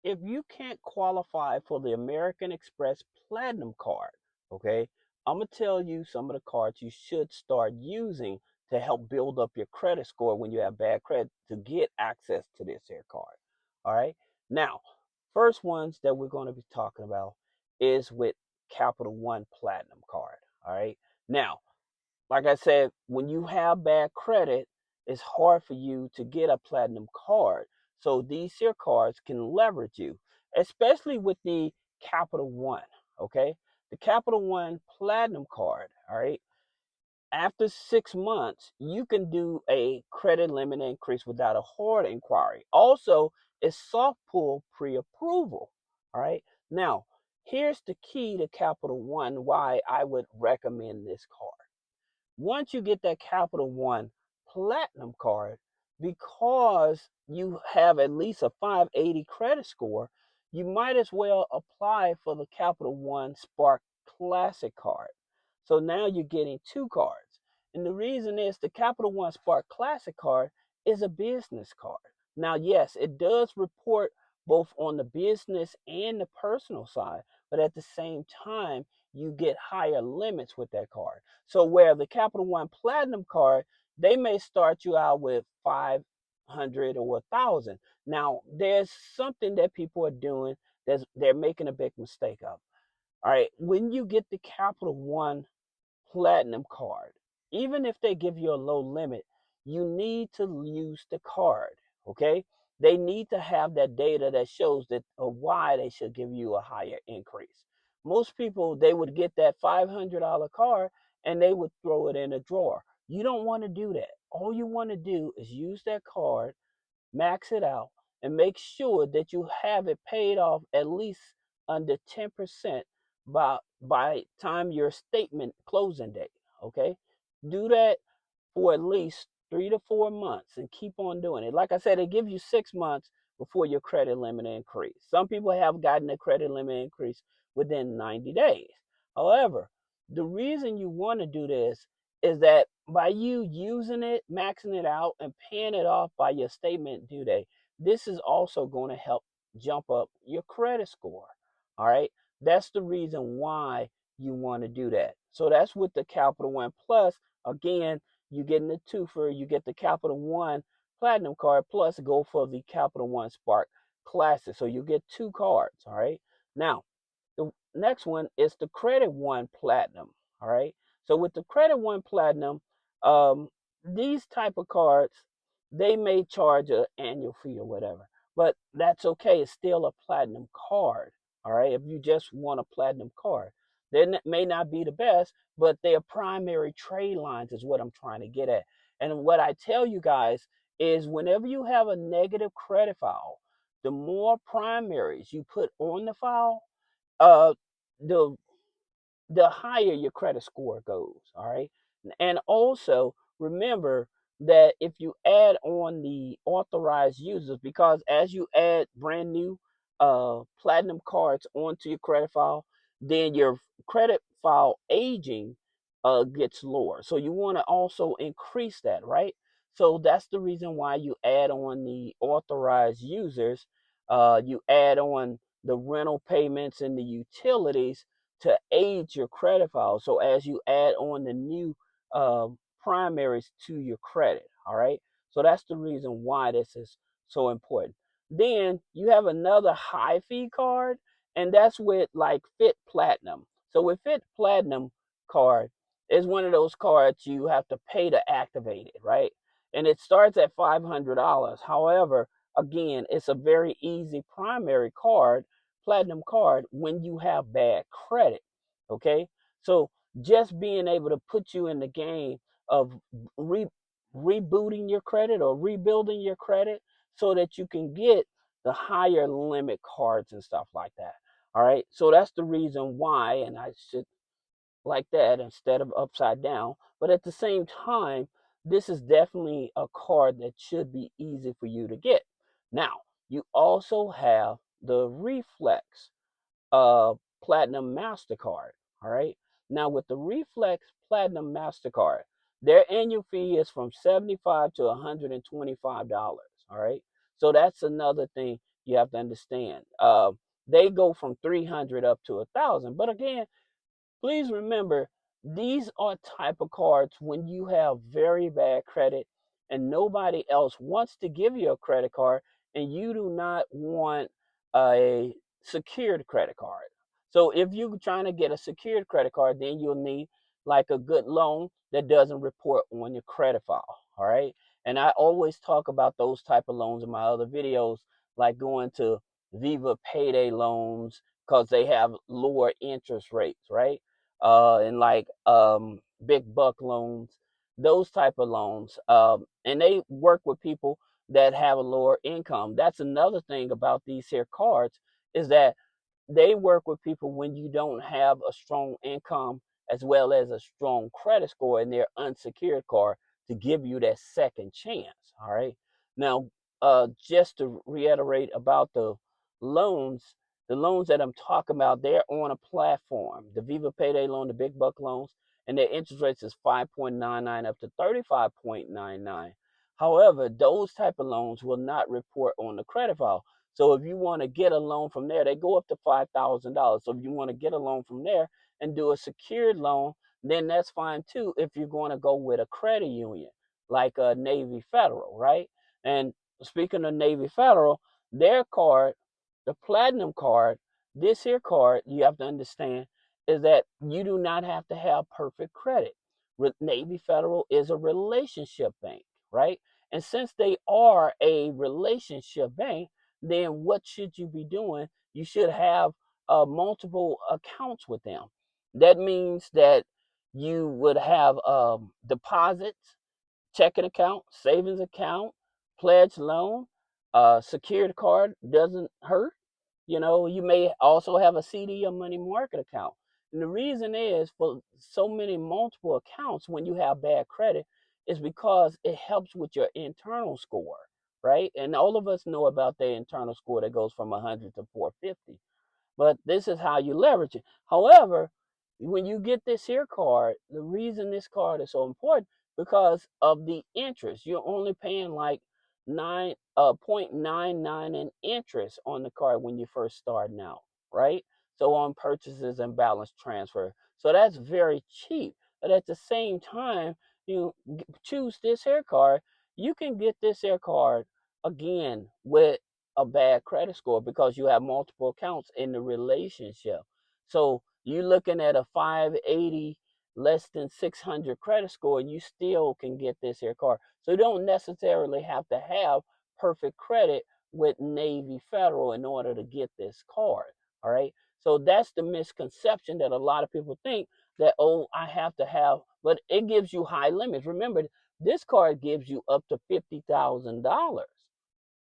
if you can't qualify for the American Express Platinum card, okay, I'm gonna tell you some of the cards you should start using to help build up your credit score when you have bad credit to get access to this here card. All right. Now, first ones that we're going to be talking about is with Capital One Platinum card. All right. Now, like I said, when you have bad credit, it's hard for you to get a platinum card. So these here cards can leverage you, especially with the Capital One. Okay. The Capital One Platinum card. All right. After 6 months, you can do a credit limit increase without a hard inquiry. Also, it's soft pull pre approval. All right. Now, here's the key to Capital One why I would recommend this card. Once you get that Capital One Platinum card, because you have at least a 580 credit score, you might as well apply for the Capital One Spark Classic card. So now you're getting two cards. And the reason is the Capital One Spark Classic card is a business card. Now, yes, it does report both on the business and the personal side, but at the same time, you get higher limits with that card. So where the Capital One Platinum card, they may start you out with 500 or 1,000. Now, there's something that people are doing that they're making a big mistake of. All right, when you get the Capital One Platinum card, even if they give you a low limit, you need to use the card. Okay, they need to have that data that shows that why they should give you a higher increase. Most people, they would get that $500 card and they would throw it in a drawer. You don't want to do that. All you want to do is use that card, max it out, and make sure that you have it paid off at least under 10% by time your statement closing date. Okay, do that for at least 3 to 4 months and keep on doing it. Like I said, they give you 6 months before your credit limit increase. Some people have gotten a credit limit increase within 90 days. However, the reason you want to do this is that by you using it, maxing it out, and paying it off by your statement due date, this is also going to help jump up your credit score. All right. That's the reason why you want to do that. So that's with the Capital One Plus. Again, you get the twofer, you get the Capital One Platinum card, plus go for the Capital One Spark Classic. So you get two cards. All right. Now, the next one is the Credit One Platinum. All right. So with the Credit One Platinum, um, these type of cards, they may charge an annual fee or whatever, but that's okay. It's still a platinum card. All right. If you just want a platinum card, they may not be the best, but their primary trade lines is what I'm trying to get at. And what I tell you guys is whenever you have a negative credit file, the more primaries you put on the file, uh, the the higher your credit score goes. All right. And also remember that if you add on the authorized users, because as you add brand new platinum cards onto your credit file, then your credit file aging gets lower. So you want to also increase that, right? So that's the reason why you add on the authorized users, you add on the rental payments and the utilities to aid your credit file. So as you add on the new primaries to your credit, all right. So that's the reason why this is so important. Then you have another high fee card, and that's with like Fit Platinum. So with Fit Platinum card is one of those cards you have to pay to activate it, right? And it starts at $500. However, again, it's a very easy primary card, platinum card, when you have bad credit. Okay, so just being able to put you in the game of re- rebooting your credit or rebuilding your credit so that you can get the higher limit cards and stuff like that. All right, so that's the reason why, and I should like that instead of upside down. But at the same time, this is definitely a card that should be easy for you to get. Now, you also have the Reflex uh, Platinum Mastercard. All right. Now, with the Reflex Platinum Mastercard, their annual fee is from $75 to $125. All right. So that's another thing You have to understand. They go from 300 up to 1,000. But again, please remember, these are type of cards when you have very bad credit and nobody else wants to give you a credit card and you do not want a secured credit card. So if you're trying to get a secured credit card, then you'll need like a good loan that doesn't report on your credit file. All right. And I always talk about those type of loans in my other videos, like going to Viva payday loans because they have lower interest rates, right? And like big buck loans, those type of loans. And they work with people that have a lower income. That's another thing about these here cards is that they work with people when you don't have a strong income as well as a strong credit score in their unsecured card to give you that second chance. All right. Now, just to reiterate about loans, the loans that I'm talking about, they're on a platform. The Viva Payday loan, the big buck loans, and their interest rates is 5.99 up to 35.99. However, those type of loans will not report on the credit file. So if you want to get a loan from there, they go up to $5,000. So if you want to get a loan from there and do a secured loan, then that's fine too if you're going to go with a credit union like a Navy Federal, right? And speaking of Navy Federal, their card, the Platinum card, this here card, you have to understand, is that you do not have to have perfect credit. Navy Federal is a relationship bank, right? And since they are a relationship bank, then what should you be doing? You should have multiple accounts with them. That means that you would have deposits, checking account, savings account, pledge loan, secured card doesn't hurt. You know, you may also have a CD or money market account. And the reason is for so many multiple accounts when you have bad credit is because it helps with your internal score, right? And all of us know about the internal score that goes from 100 to 450. But this is how you leverage it. However, when you get this here card, the reason this card is so important because of the interest. You're only paying like 0.99 in interest on the card when you first starting out, right? So on purchases and balance transfer. So that's very cheap. But at the same time, you choose this here card, you can get this here card again with a bad credit score because you have multiple accounts in the relationship. So you're looking at a 580 less than 600 credit score and you still can get this here card. So you don't necessarily have to have perfect credit with Navy Federal in order to get this card. All right. So that's the misconception that a lot of people think that, oh, I have to have, but it gives you high limits. Remember, this card gives you up to $50,000.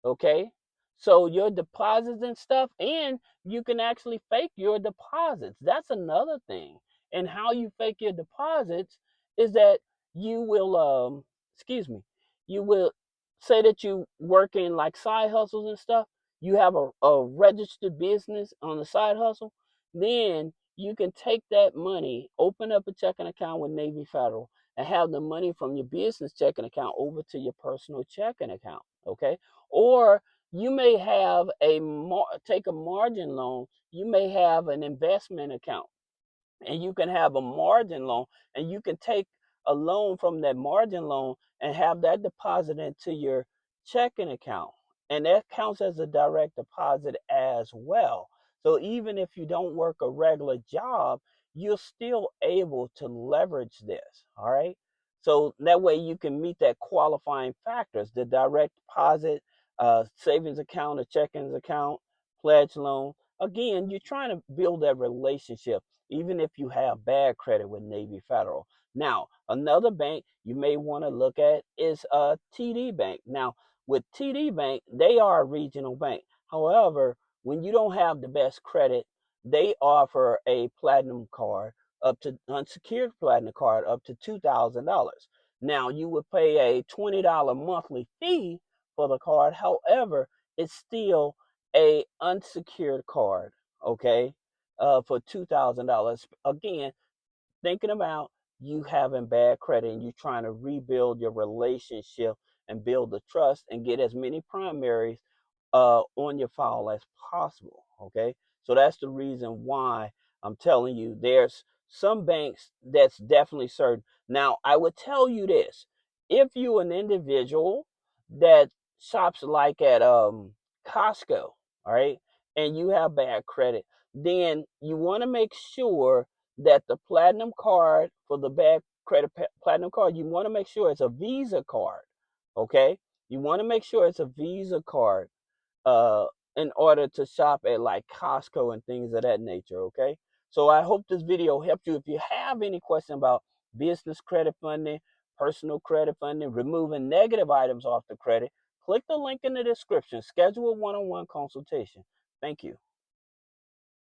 Okay. So your deposits and stuff, and you can actually fake your deposits. That's another thing. And how you fake your deposits is that you will, excuse me, you will say that you work in like side hustles and stuff. You have a registered business on the side hustle. Then you can take that money, open up a checking account with Navy Federal, and have the money from your business checking account over to your personal checking account. Okay. Or you may have take a margin loan. You may have an investment account and you can have a margin loan and you can take a loan from that margin loan and have that deposit into your checking account, and that counts as a direct deposit as well. So even if you don't work a regular job, you're still able to leverage this. All right, so that way you can meet that qualifying factors: the direct deposit, savings account, a checking account, pledge loan. Again, you're trying to build that relationship even if you have bad credit with Navy Federal. Now, another bank you may want to look at is TD Bank. Now, with TD Bank, they are a regional bank. However, when you don't have the best credit, they offer a platinum card up to unsecured platinum card up to $2,000. Now, you would pay a $20 monthly fee for the card. However, it's still a unsecured card, okay? For $2,000. Again, thinking about you having bad credit and you trying to rebuild your relationship and build the trust and get as many primaries on your file as possible. Okay, so that's the reason why I'm telling you there's some banks that's definitely certain. Now, I would tell you this: if you an individual that shops like at Costco, all right, and you have bad credit, then you want to make sure that the platinum card for the bad credit platinum card, you want to make sure it's a Visa card. Okay, you want to make sure it's a Visa card uh, in order to shop at like Costco and things of that nature. Okay. So I hope this video helped you. If you have any question about business credit funding, personal credit funding, removing negative items off the credit, click the link in the description. Schedule a one-on-one consultation. Thank you.